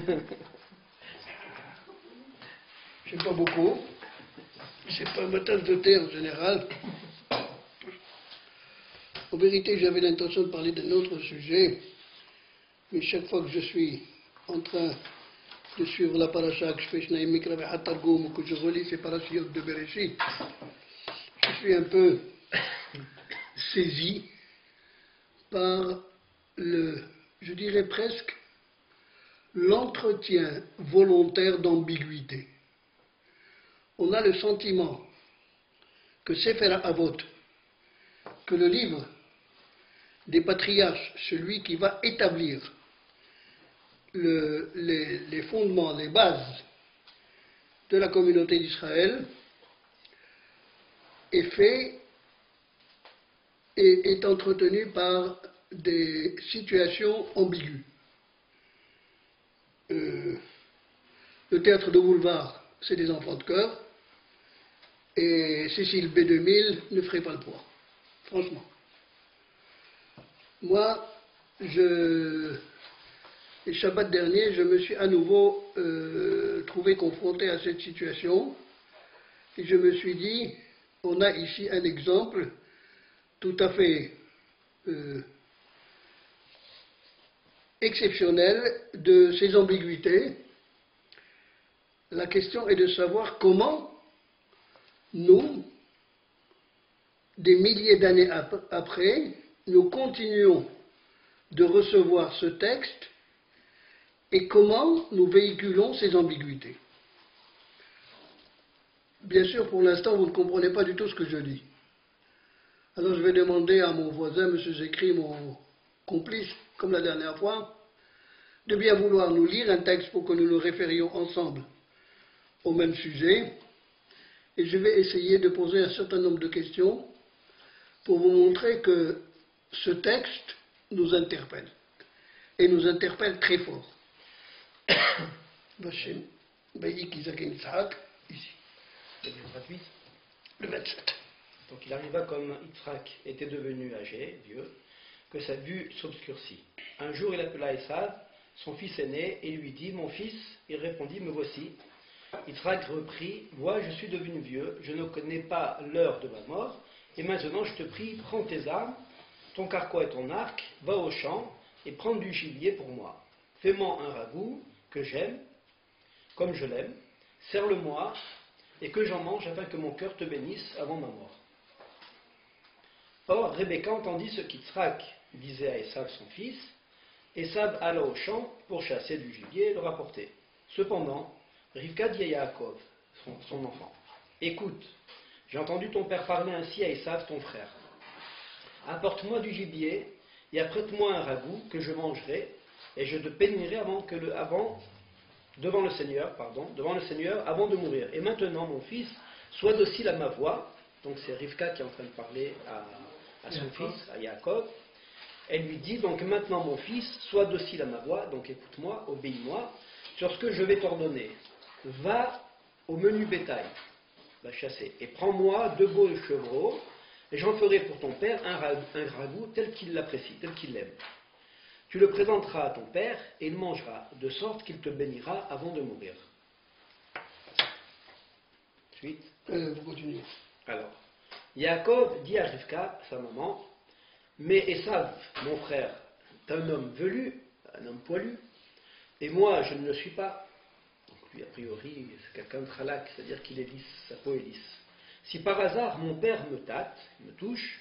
Je sais pas beaucoup. C'est pas ma tasse de thé en général. En vérité, j'avais l'intention de parler d'un autre sujet, mais chaque fois que je suis en train de suivre la paracha que je fais Shnaim Mikra Ve'Hatargum, ou que je relis ces parachiotes de Bereshit, je suis un peu saisi par je dirais presque, l'entretien volontaire d'ambiguïté. On a le sentiment que Sefer Avot, que le livre des patriarches, celui qui va établir les fondements, les bases de la communauté d'Israël, est entretenu par des situations ambiguës. Le théâtre de boulevard, c'est des enfants de chœur, et Cécile B2000 ne ferait pas le poids, franchement. Moi, le Shabbat dernier, je me suis à nouveau trouvé confronté à cette situation, et je me suis dit, on a ici un exemple tout à fait exceptionnel de ces ambiguïtés. La question est de savoir comment nous, des milliers d'années après, nous continuons de recevoir ce texte et comment nous véhiculons ces ambiguïtés. Bien sûr, pour l'instant, vous ne comprenez pas du tout ce que je dis. Alors je vais demander à mon voisin, M. Zécri, mon complice, comme la dernière fois, de bien vouloir nous lire un texte pour que nous nous référions ensemble au même sujet. Et je vais essayer de poser un certain nombre de questions pour vous montrer que ce texte nous interpelle. Et nous interpelle très fort. Bachem, Baïk Isaac et Yitzhak, ici. C'est le 28. Le 27. Donc il arriva comme Yitzhak était devenu âgé, vieux, que sa vue s'obscurcit. Un jour il appela Esav, son fils aîné, et lui dit, « Mon fils ?» Il répondit, « Me voici. » Yitzhak reprit, « Vois, je suis devenu vieux, je ne connais pas l'heure de ma mort, et maintenant je te prie, prends tes armes, ton carquois et ton arc, va au champ, et prends du gibier pour moi. Fais-moi un ragoût que j'aime, comme je l'aime, serre-le-moi, et que j'en mange afin que mon cœur te bénisse avant ma mort. » Or, Rebecca entendit ce qu'Yitzhak disait à Esav son fils. Esav alla au champ pour chasser du gibier et le rapporter. Cependant, Rivka dit à Yaakov, son enfant, « Écoute, j'ai entendu ton père parler ainsi à Esav ton frère. Apporte-moi du gibier et apprête-moi un ragoût que je mangerai, et je te bénirai devant le Seigneur avant de mourir. Et maintenant, mon fils, sois docile à ma voix. » Donc c'est Rivka qui est en train de parler à son fils, à Yaakov. Elle lui dit, donc maintenant mon fils, sois docile à ma voix, donc écoute-moi, obéis-moi, sur ce que je vais t'ordonner. Va au menu bétail, va chasser, et prends-moi 2 beaux chevreaux, et j'en ferai pour ton père un ragoût tel qu'il l'apprécie, tel qu'il l'aime. Tu le présenteras à ton père, et il mangera, de sorte qu'il te bénira avant de mourir. Suite. Vous continuez. Alors, Yaakov dit à Rivka, sa maman, « Mais Esav, mon frère, est un homme velu, un homme poilu, et moi je ne le suis pas. » Donc lui, a priori, c'est quelqu'un de tralak, c'est-à-dire qu'il est lisse, sa peau est lisse. « Si par hasard mon père me tâte, me touche,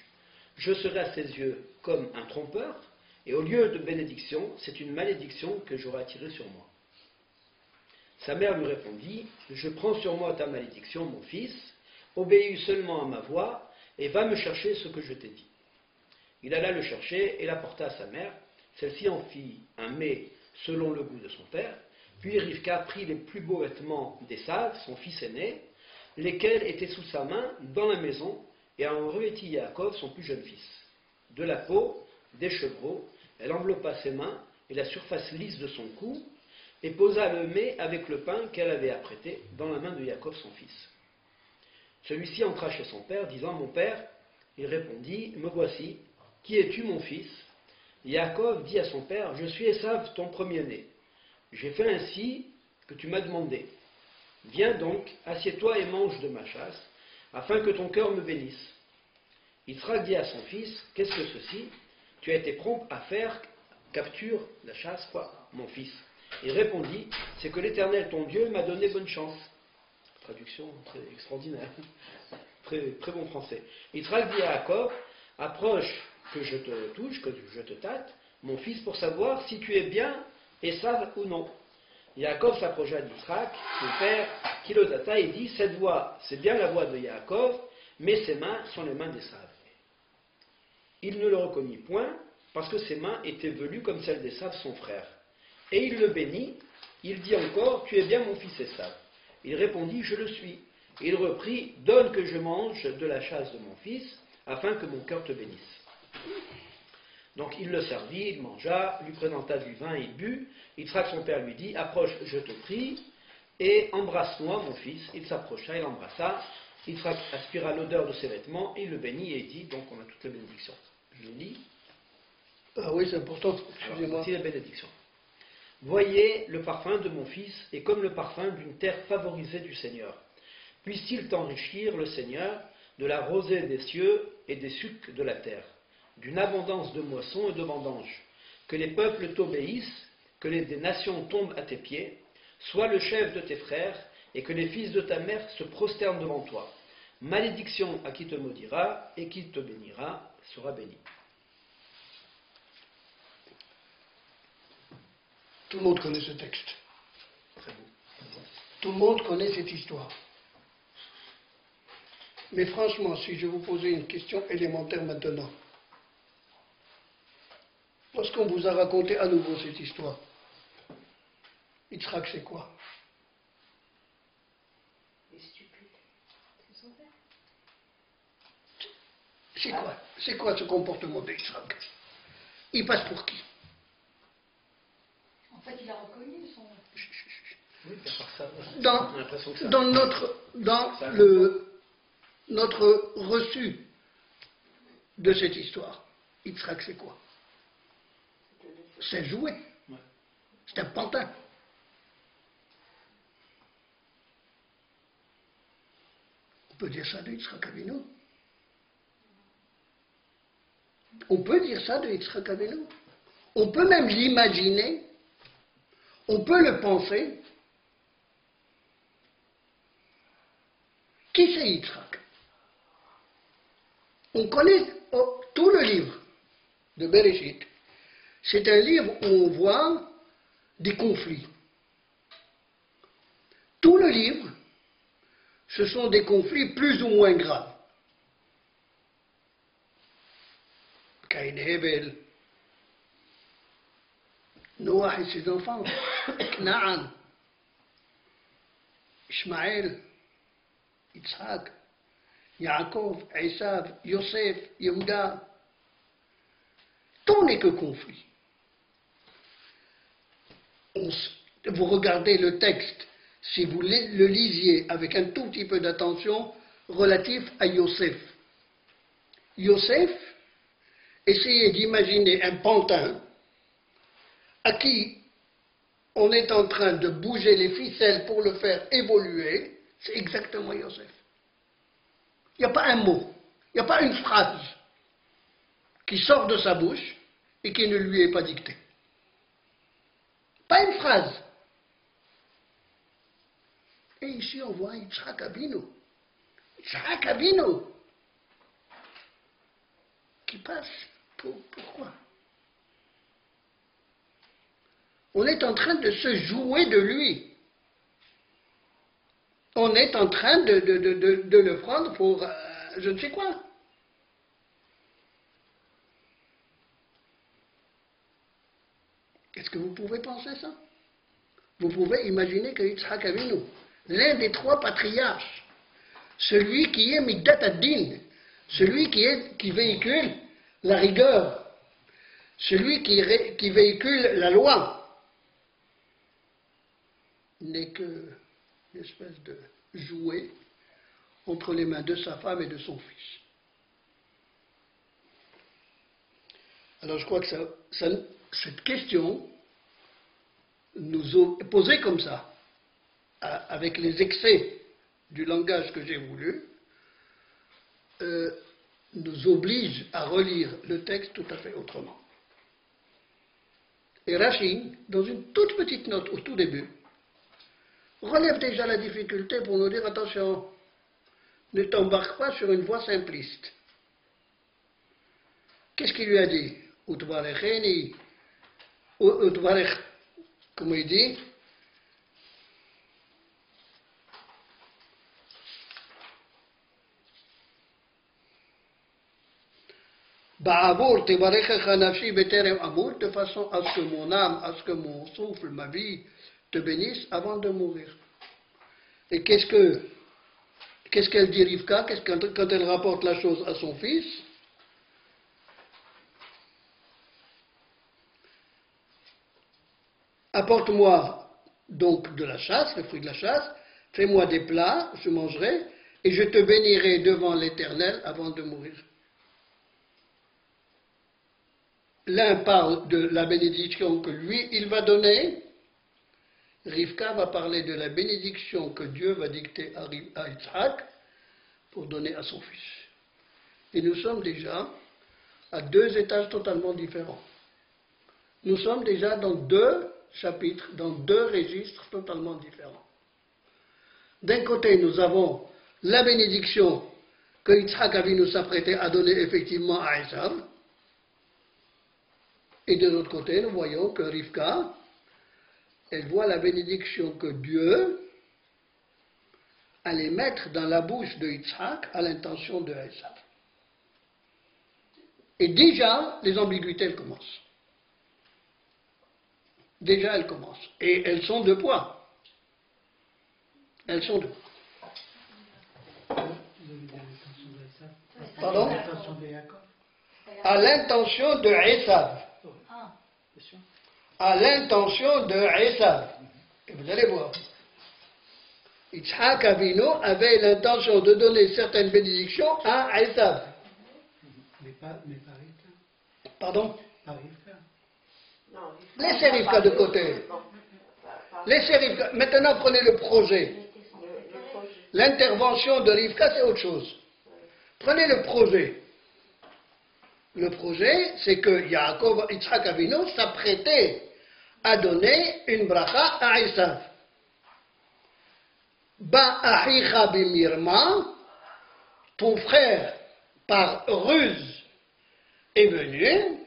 je serai à ses yeux comme un trompeur, et au lieu de bénédiction, c'est une malédiction que j'aurai attirée sur moi. » Sa mère lui répondit, « Je prends sur moi ta malédiction, mon fils, obéis seulement à ma voix, et va me chercher ce que je t'ai dit. » Il alla le chercher et l'apporta à sa mère. Celle-ci en fit un mets selon le goût de son père. Puis Rivka prit les plus beaux vêtements d'Esav, son fils aîné, lesquels étaient sous sa main dans la maison, et en revêtit Yaakov, son plus jeune fils. De la peau, des chevreaux, elle enveloppa ses mains et la surface lisse de son cou, et posa le mets avec le pain qu'elle avait apprêté dans la main de Yaakov, son fils. Celui-ci entra chez son père, disant, « Mon père ?» Il répondit, « Me voici. Qui es-tu, mon fils ?» Yaakov dit à son père, « Je suis Esav, ton premier-né. J'ai fait ainsi que tu m'as demandé. Viens donc, assieds-toi et mange de ma chasse, afin que ton cœur me bénisse. Yitzhak dit à son fils, qu'est-ce que ceci? Tu as été prompt à faire capture la chasse, quoi, mon fils. Il répondit, c'est que l'Éternel ton Dieu m'a donné bonne chance. Traduction très extraordinaire, très, très bon français. Yitzhak dit à Jacob, approche que je te touche, que je te tâte, mon fils, pour savoir si tu es bien Esav ou non. Yaakov s'approcha d'Yitzhak, son père, qui le tâta et dit, cette voix, c'est bien la voix de Yaakov, mais ses mains sont les mains d'Esav. Il ne le reconnut point, parce que ses mains étaient velues comme celles d'Esav, son frère. Et il le bénit, il dit encore, tu es bien mon fils Esav. Il répondit, je le suis. Et il reprit, donne que je mange de la chasse de mon fils, afin que mon cœur te bénisse. Donc il le servit, il mangea, lui présenta du vin, il but. Yitzhak, son père, lui dit, approche, je te prie, et embrasse-moi, mon fils. Il s'approcha, il l'embrassa. Yitzhak aspira l'odeur de ses vêtements, il le bénit et dit, donc on a toutes les bénédictions. Je le lis. Ah oui, c'est important, excusez-moi. Voici la bénédiction. Voyez, le parfum de mon fils est comme le parfum d'une terre favorisée du Seigneur. Puisse-t-il t'enrichir, le Seigneur, de la rosée des cieux et des sucs de la terre, d'une abondance de moissons et de vendanges. Que les peuples t'obéissent, que des nations tombent à tes pieds. Sois le chef de tes frères, et que les fils de ta mère se prosternent devant toi. Malédiction à qui te maudira, et qui te bénira sera béni. Tout le monde connaît ce texte. Très beau. Tout le monde connaît cette histoire. Mais franchement, si je vous posais une question élémentaire maintenant, lorsqu'on vous a raconté à nouveau cette histoire, Yitzhak, c'est quoi? Il est stupide. C'est son père. C'est quoi ce comportement de Yitzhak? Il passe pour qui? En fait, il a reconnu son... Oui, à part ça, Dans, on a l'impression que ça... dans notre reçu de cette histoire, Yitzhak, c'est quoi? C'est jouet. Ouais. C'est un pantin. On peut dire ça de Yitzhak Avinu. On peut dire ça de Yitzhak Avinu. On peut même l'imaginer. On peut le penser. Qui c'est Yitzhak? On connaît tout le livre de Bereshit. C'est un livre où on voit des conflits. Tout le livre, ce sont des conflits plus ou moins graves. Caïn et Hebel, Noah et ses enfants, Knaan, Ishmaël, Yitzhak, Yaakov, Esav, Yosef, Yehuda. Tout n'est que conflit. Vous regardez le texte, si vous le lisiez avec un tout petit peu d'attention, relatif à Yosef. Yosef, essayez d'imaginer un pantin à qui on est en train de bouger les ficelles pour le faire évoluer, c'est exactement Yosef. Il n'y a pas un mot, il n'y a pas une phrase qui sort de sa bouche et qui ne lui est pas dictée. Pas une phrase. Et ici on voit Yitzhak Avinu. Yitzhak Avinu qui passe. Pourquoi? On est en train de se jouer de lui. On est en train de le prendre pour je ne sais quoi. Est-ce que vous pouvez penser ça? Vous pouvez imaginer que Yitzhak Avinu, l'un des trois patriarches, celui qui est Migdat ad-Din, celui qui véhicule la rigueur, celui qui véhicule la loi, n'est qu'une espèce de jouet entre les mains de sa femme et de son fils. Alors je crois que cette question poser comme ça, avec les excès du langage que j'ai voulu, nous oblige à relire le texte tout à fait autrement. Et Rachid, dans une toute petite note au tout début, relève déjà la difficulté pour nous dire attention, ne t'embarque pas sur une voie simpliste. Qu'est-ce qu'il lui a dit? Comment il dit? Ba'abour tebarechecha nafshi beterem amour, de façon à ce que mon âme, à ce que mon souffle, ma vie, te bénisse avant de mourir. Et qu'est-ce qu'elle dit Rivka quand elle rapporte la chose à son fils? Apporte-moi donc de la chasse, le fruit de la chasse, fais-moi des plats, je mangerai, et je te bénirai devant l'Éternel avant de mourir. L'un parle de la bénédiction que lui, il va donner. Rivka va parler de la bénédiction que Dieu va dicter à Yitzhak pour donner à son fils. Et nous sommes déjà à deux étages totalement différents. Nous sommes déjà dans deux chapitres, dans deux registres totalement différents. D'un côté, nous avons la bénédiction que Yitzhak Avinu s'apprêtait à donner effectivement à Esav. Et de l'autre côté, nous voyons que Rivka, elle voit la bénédiction que Dieu allait mettre dans la bouche de Yitzhak à l'intention de Esav. Et déjà, les ambiguïtés, elles commencent. Déjà, elles commencent. Et elles sont de poids. Elles sont de poids. Pardon? À l'intention de Esav. À l'intention de Esav. Et vous allez voir. Yitzhak Avinu avait l'intention de donner certaines bénédictions à Esav. Mais pas Rivka. Pardon? Pas Rivka. Laissez Rivka de côté. Laissez Rivka. Maintenant, prenez le projet. L'intervention de Rivka, c'est autre chose. Prenez le projet. Le projet, c'est que Yitzhak Avinu s'apprêtait à donner une bracha à Esav. Ba'achicha bimirma, ton frère par ruse est venu.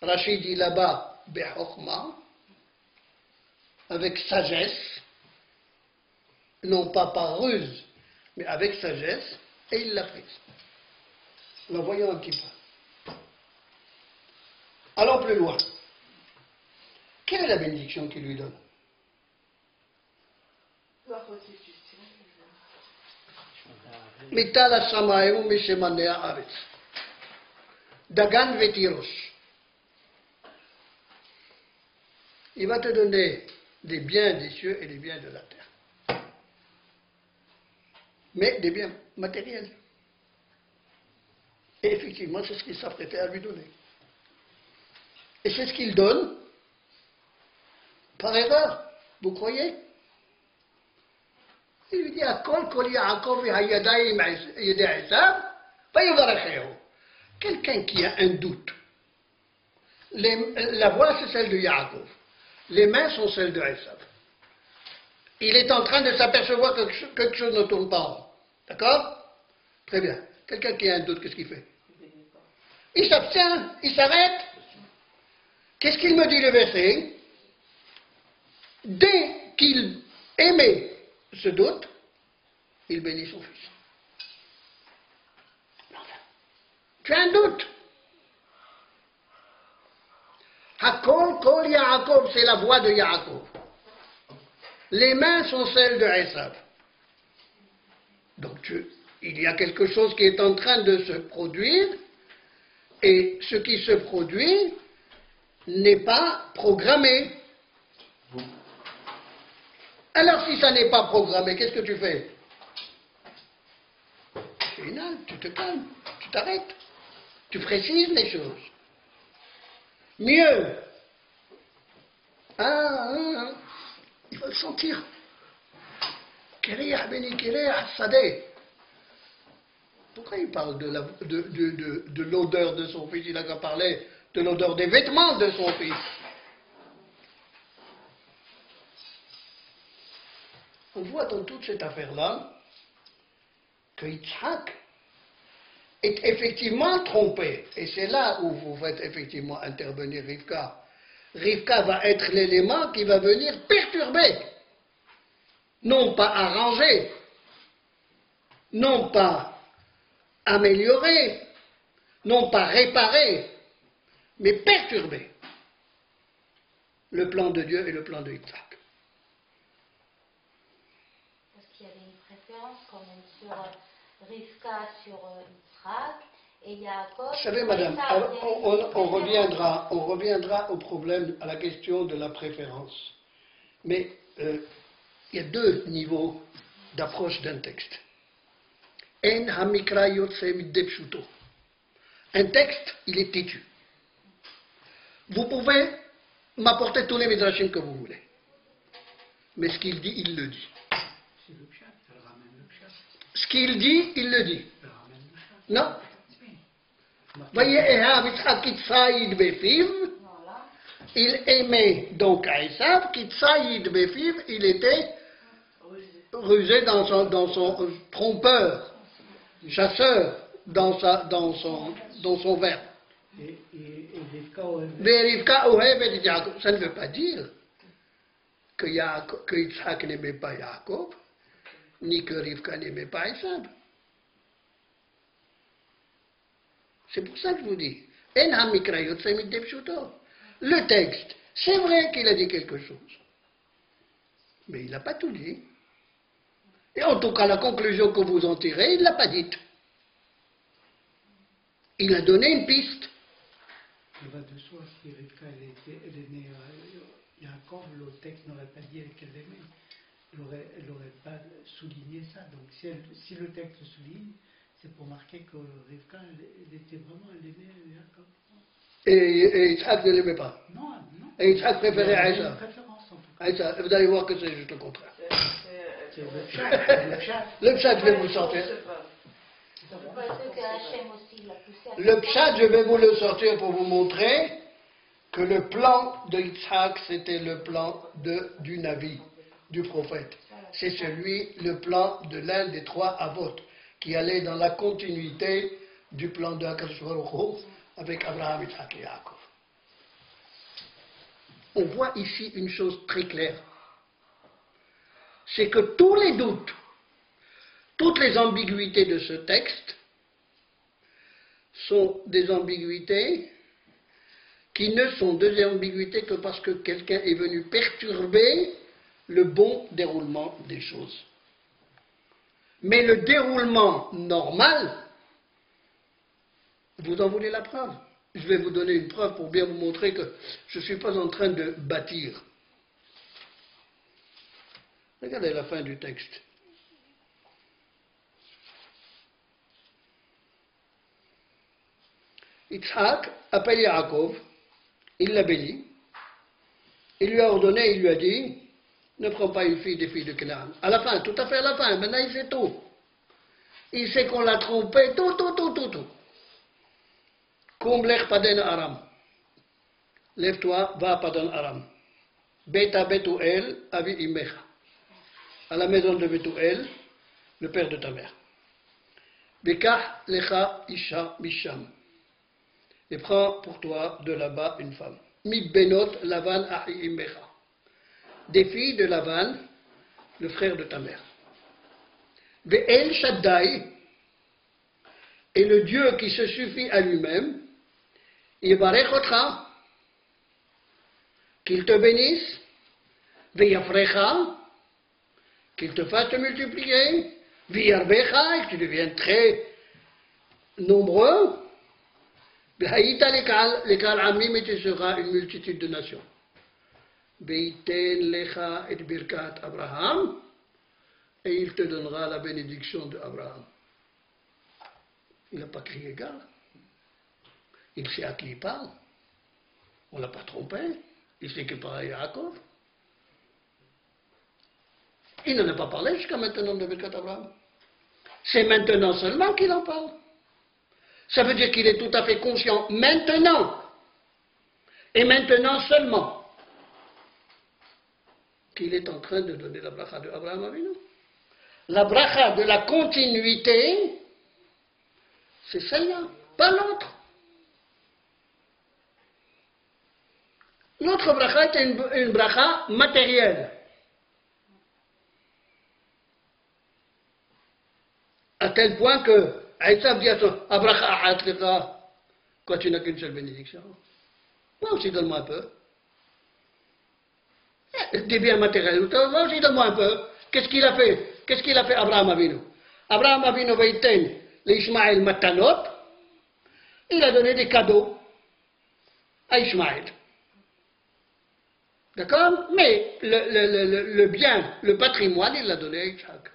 Rachid dit là-bas, Be'chokhma, avec sagesse, non pas par ruse, mais avec sagesse, et il l'a prise. Alors voyons un petit peu. Allons plus loin. Quelle est la bénédiction qu'il lui donne? Mital Shamayim Mishemanea Aretz. Dagan Vetirosh. Il va te donner des biens des cieux et des biens de la terre. Mais des biens matériels. Et effectivement, c'est ce qu'il s'apprêtait à lui donner. Et c'est ce qu'il donne par erreur. Vous croyez? Il lui dit Akol kol Yaakov hayadayim yedei Esav vayivarachehu. Quelqu'un qui a un doute. La voix, c'est celle de Yaakov. Les mains sont celles de Esav. Il est en train de s'apercevoir que quelque chose ne tourne pas en rond. D'accord? Très bien. Quelqu'un qui a un doute, qu'est-ce qu'il fait? Il s'abstient, il s'arrête. Qu'est-ce qu'il me dit le verset? Dès qu'il émet ce doute, il bénit son fils. Enfin, tu as un doute. Hakol kol Yaakov, c'est la voix de Yaakov. Les mains sont celles de Esav. Donc il y a quelque chose qui est en train de se produire, et ce qui se produit n'est pas programmé. Alors si ça n'est pas programmé, qu'est-ce que tu fais? Final, tu te calmes, tu t'arrêtes, tu précises les choses. Mieux, Il faut le sentir. Kiriyah beni kiriyah sadeh. Pourquoi il parle de l'odeur de son fils? Il n'a qu'à parler de l'odeur des vêtements de son fils. On voit dans toute cette affaire-là que Yitzhak est effectivement trompé. Et c'est là où vous faites effectivement intervenir Rivka. Rivka va être l'élément qui va venir perturber, non pas arranger, non pas améliorer, non pas réparer, mais perturber le plan de Dieu et le plan de Yitzhak. Parce qu'il y avait une préférence quand même sur Rivka, sur Yitzhak, et Yaakov. Vous savez, madame, on reviendra au problème, à la question de la préférence. Mais il y a deux niveaux d'approche d'un texte. En hamikra yotse midde pshuto. Un texte, il est têtu. Vous pouvez m'apporter tous les midrashim que vous voulez. Mais ce qu'il dit, il le dit. C'est le pshat, elle ramène le pshat. Ce qu'il dit, il le dit. Elle ramène le pshat. Non. Voyez, Voilà. il aimait donc Esav, Kitsaïd Befiv, il était rusé dans son trompeur, chasseur, dans son verbe. Et Rivka aurait Rivka Ohevet Yaakov. Ça ne veut pas dire que Yitzhak n'aimait pas Yaakov, ni que Rivka n'aimait pas Esav. C'est pour ça que je vous dis, le texte, c'est vrai qu'il a dit quelque chose, mais il n'a pas tout dit. Et en tout cas, la conclusion que vous en tirez, il ne l'a pas dite. Il a donné une piste. il va de soi, si Rivka elle est née Yaakov, le texte n'aurait pas dit qu'elle l'aimait. Elle n'aurait pas souligné ça. Donc si le texte le souligne, c'est pour marquer que Rivka, elle était vraiment, elle aimait Yaakov. Et Yitzhak ne l'aimait pas. Non. Et Yitzhak préférait Il y a Aïssa. une préférence en tout cas. Aïssa, vous allez voir que c'est juste le contraire. C'est le pshat. Le pshat, je vais vous le sortir. Parce que Hachem aussi l'a poussé à Le pshat, je vais vous le sortir pour vous montrer que le plan de Yitzhak, c'était le plan du Navi, du prophète. C'est le plan de l'un des trois Avot, qui allait dans la continuité du plan de HaKadosh Baruch Hu avec Abraham, Yitzhak et Yaakov. On voit ici une chose très claire. C'est que tous les doutes, toutes les ambiguïtés de ce texte sont des ambiguïtés qui ne sont des ambiguïtés que parce que quelqu'un est venu perturber le bon déroulement des choses. Mais le déroulement normal, vous en voulez la preuve? Je vais vous donner une preuve pour bien vous montrer que je ne suis pas en train de bâtir. Regardez la fin du texte. Yitzhak appelle Yaakov, il l'a béni, il lui a ordonné, il lui a dit, ne prends pas une fille des filles de Canaan. À la fin, tout à fait à la fin, maintenant il sait tout. Il sait qu'on l'a trompé, tout. Kumlech Paden Aram. Lève-toi, va à Padan Aram. Beta Betuel, Avi Imecha. À la maison de Betuel, le père de ta mère. Bekah Lecha Isha Misham. Et prends pour toi de là-bas une femme. Mi Benot Lavan Ahi Imecha. Des filles de Lavan, le frère de ta mère. Ve'el Shaddai, et le Dieu qui se suffit à lui-même, Yivarech Otcha, qu'il te bénisse, Ve'yafrecha, qu'il te fasse te multiplier, Ve'yarbecha, et que tu deviennes très nombreux, Ve'haïta lekal amim, et tu seras une multitude de nations. Ve'iten lecha et birkat Abraham, et il te donnera la bénédiction d'Abraham. Il n'a pas crié gare. Il sait à qui il parle. On ne l'a pas trompé. Il sait qu'il parle à Yaakov. Il n'en a pas parlé jusqu'à maintenant de Birkat Abraham. C'est maintenant seulement qu'il en parle. Ça veut dire qu'il est tout à fait conscient maintenant, et maintenant seulement, qu'il est en train de donner la bracha de Abraham Avinu. La bracha de la continuité, c'est celle-là, pas l'autre. L'autre bracha est une bracha matérielle. À tel point que Aïssab dit à son Abracha Ahatlika, quoi, tu n'as qu'une seule bénédiction. Moi aussi, donne-moi un peu. Des biens matériels, moi aussi, donne-moi un peu. Qu'est-ce qu'il a fait? Qu'est-ce qu'il a fait Abraham Avinu? Abraham Avinu va éteindre l'Ishmaël Matanot. Il a donné des cadeaux à Ishmaël. D'accord? Mais le bien, le patrimoine, il l'a donné à Isaac.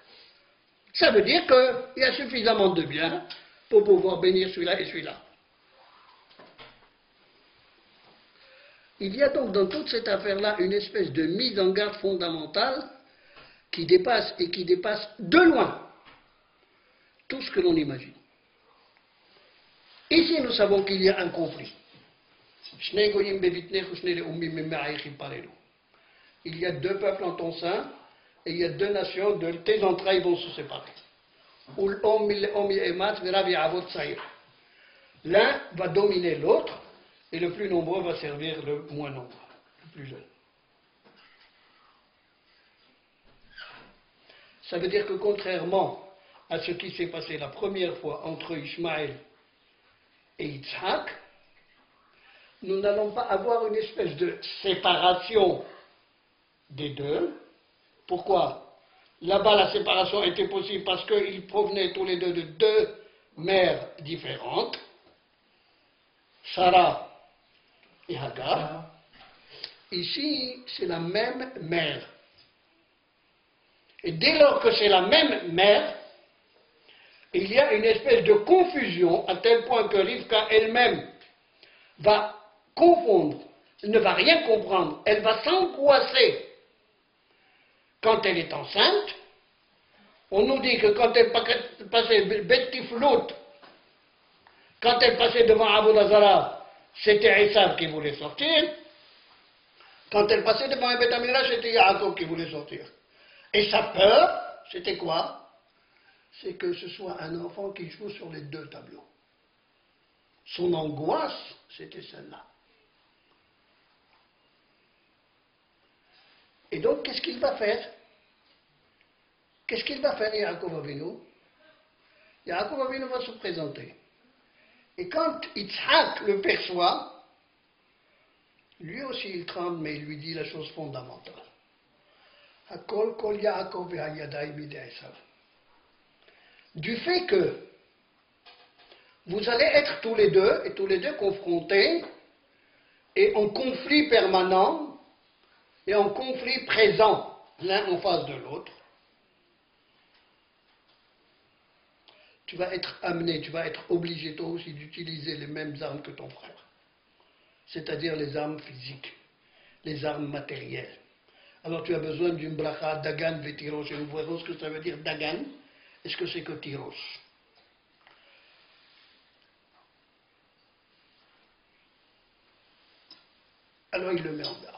Ça veut dire qu'il y a suffisamment de biens pour pouvoir bénir celui-là et celui-là. Il y a donc dans toute cette affaire-là une espèce de mise en garde fondamentale qui dépasse de loin tout ce que l'on imagine. Ici, nous savons qu'il y a un conflit. Il y a deux peuples en ton sein, et il y a deux nations, de tes entrailles vont se séparer. L'un va dominer l'autre, et le plus nombreux va servir le moins nombreux, le plus jeune. Ça veut dire que contrairement à ce qui s'est passé la première fois entre Ishmaël et Yitzhak, nous n'allons pas avoir une espèce de séparation des deux. Pourquoi? Là-bas, la séparation était possible parce qu'ils provenaient tous les deux de deux mères différentes, Sarah et Hagar. Ici, c'est la même mère. Et dès lors que c'est la même mère, il y a une espèce de confusion à tel point que Rivka elle-même va confondre, elle ne va rien comprendre, elle va s'angoisser. Quand elle est enceinte, on nous dit que quand elle passait Bettiflout, quand elle passait devant Avodah, c'était Esav qui voulait sortir. Quand elle passait devant un Beth Amidrash, c'était Yaakov qui voulait sortir. Et sa peur, c'était quoi? C'est que ce soit un enfant qui joue sur les deux tableaux. Son angoisse, c'était celle-là. Et donc, qu'est-ce qu'il va faire? Qu'est-ce qu'il va faire, Yaakov Avinu? Yaakov Avinu va se présenter. Et quand Yitzhak le perçoit, lui aussi il tremble, mais il lui dit la chose fondamentale. Hakol kol Yaakov ve'ayadai bidei Esav. Du fait que vous allez être tous les deux confrontés, et en conflit permanent, et en conflit présent, l'un en face de l'autre, tu vas être amené, tu vas être obligé toi aussi d'utiliser les mêmes armes que ton frère. C'est-à-dire les armes physiques, les armes matérielles. Alors tu as besoin d'une bracha Dagan vetirosh, et nous verrons ce que ça veut dire Dagan, et ce que c'est que tirosh. Alors il le met en garde.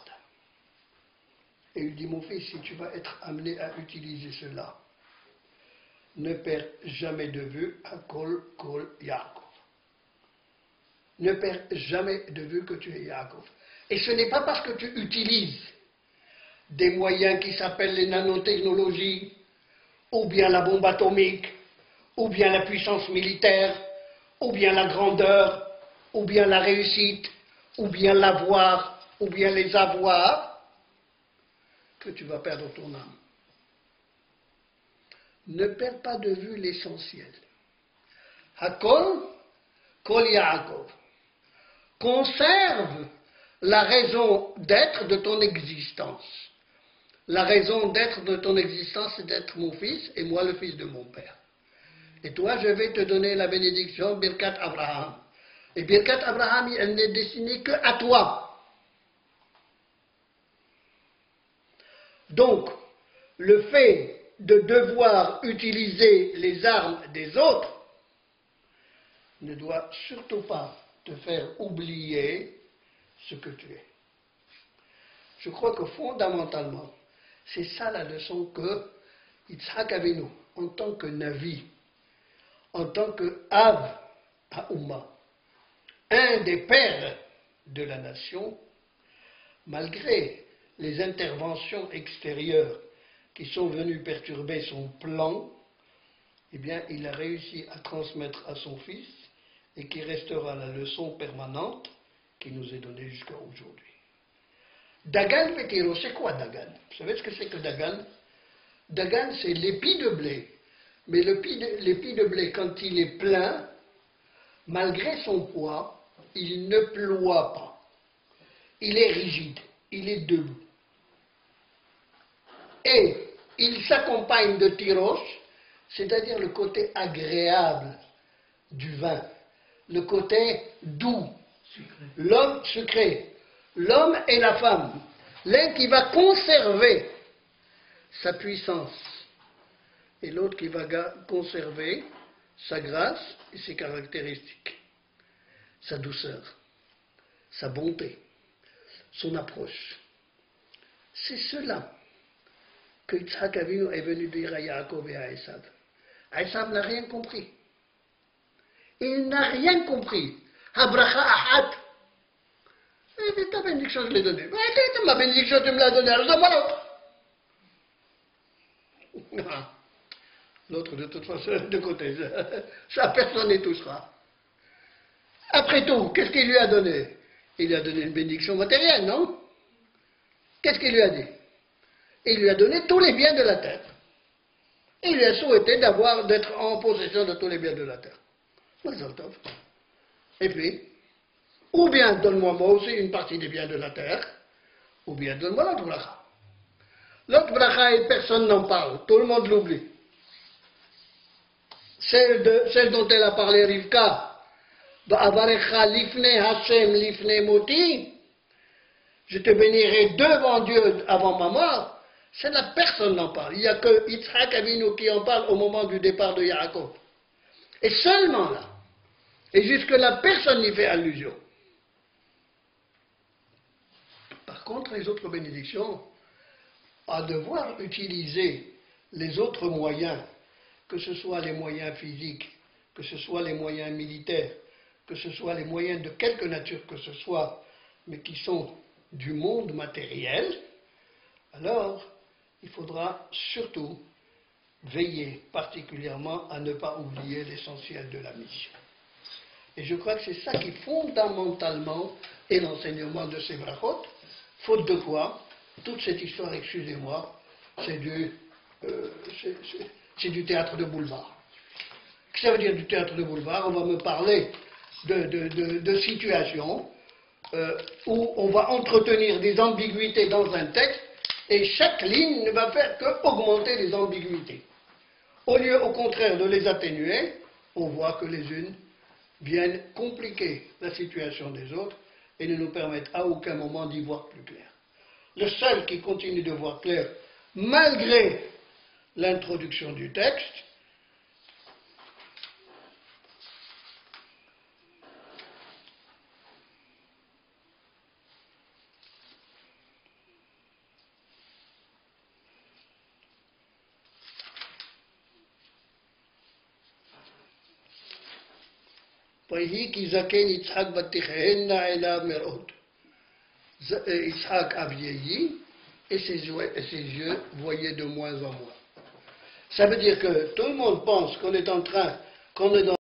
Et il dit, mon fils, si tu vas être amené à utiliser cela, ne perds jamais de vue Hakol Kol Yaakov. Ne perds jamais de vue que tu es Yaakov. Et ce n'est pas parce que tu utilises des moyens qui s'appellent les nanotechnologies, ou bien la bombe atomique, ou bien la puissance militaire, ou bien la grandeur, ou bien la réussite, ou bien l'avoir, ou bien les avoirs, que tu vas perdre ton âme. Ne perds pas de vue l'essentiel. Hakol Kol Yaakov. Conserve la raison d'être de ton existence. La raison d'être de ton existence, c'est d'être mon fils et moi le fils de mon père. Et toi, je vais te donner la bénédiction Birkat Abraham. Et Birkat Abraham, elle n'est destinée que à toi. Donc, le fait de devoir utiliser les armes des autres ne doit surtout pas te faire oublier ce que tu es. Je crois que fondamentalement, c'est ça la leçon que Yitzhak Avinu, en tant que Navi, en tant que Av Ha'Umma, un des pères de la nation, malgré les interventions extérieures qui sont venues perturber son plan, eh bien, il a réussi à transmettre à son fils et qui restera la leçon permanente qui nous est donnée jusqu'à aujourd'hui. Dagan Petiro, c'est quoi Dagan? Vous savez ce que c'est que Dagan? Dagan, c'est l'épi de blé. Mais l'épi de blé, quand il est plein, malgré son poids, il ne ploie pas. Il est rigide, il est debout. Et il s'accompagne de tirosh, c'est-à-dire le côté agréable du vin, le côté doux, l'homme sucré, l'homme et la femme, l'un qui va conserver sa puissance et l'autre qui va conserver sa grâce et ses caractéristiques, sa douceur, sa bonté, son approche. C'est cela que Yitzhak Avinu est venu dire à Yaakov et à Esav. Esav n'a rien compris. Il n'a rien compris. Habracha ahat. Ta bénédiction, je l'ai donnée. Ma bénédiction, tu me l'as donnée, alors donne-moi l'autre. L'autre, de toute façon, de côté. Ça, personne n'y touchera. Après tout, qu'est-ce qu'il lui a donné? Il lui a donné une bénédiction matérielle, non? Qu'est-ce qu'il lui a dit? Il lui a donné tous les biens de la terre. Il lui a souhaité d'être en possession de tous les biens de la terre. Et puis, ou bien donne-moi moi aussi une partie des biens de la terre, ou bien donne-moi l'autre bracha. L'autre bracha, et personne n'en parle, tout le monde l'oublie. Celle dont elle a parlé Rivka, Ba'avarecha lifne Hashem lifne moti, je te bénirai devant Dieu avant ma mort. Celle-là, personne n'en parle. Il n'y a que Yitzhak Avinu qui en parle au moment du départ de Yaakov. Et seulement là. Et jusque-là, personne n'y fait allusion. Par contre, les autres bénédictions, à devoir utiliser les autres moyens, que ce soit les moyens physiques, que ce soit les moyens militaires, que ce soit les moyens de quelque nature que ce soit, mais qui sont du monde matériel, alors il faudra surtout veiller particulièrement à ne pas oublier l'essentiel de la mission. Et je crois que c'est ça qui fondamentalement est l'enseignement de ces brachot, faute de quoi, toute cette histoire, excusez-moi, c'est du théâtre de boulevard. Qu'est-ce que ça veut dire du théâtre de boulevard? On va me parler de situations où on va entretenir des ambiguïtés dans un texte et chaque ligne ne va faire qu'augmenter les ambiguïtés. Au lieu, au contraire, de les atténuer, on voit que les unes viennent compliquer la situation des autres et ne nous permettent à aucun moment d'y voir plus clair. Le seul qui continue de voir clair, malgré l'introduction du texte, Yitzhak a vieilli et ses yeux voyaient de moins en moins. Ça veut dire que tout le monde pense qu'on est dans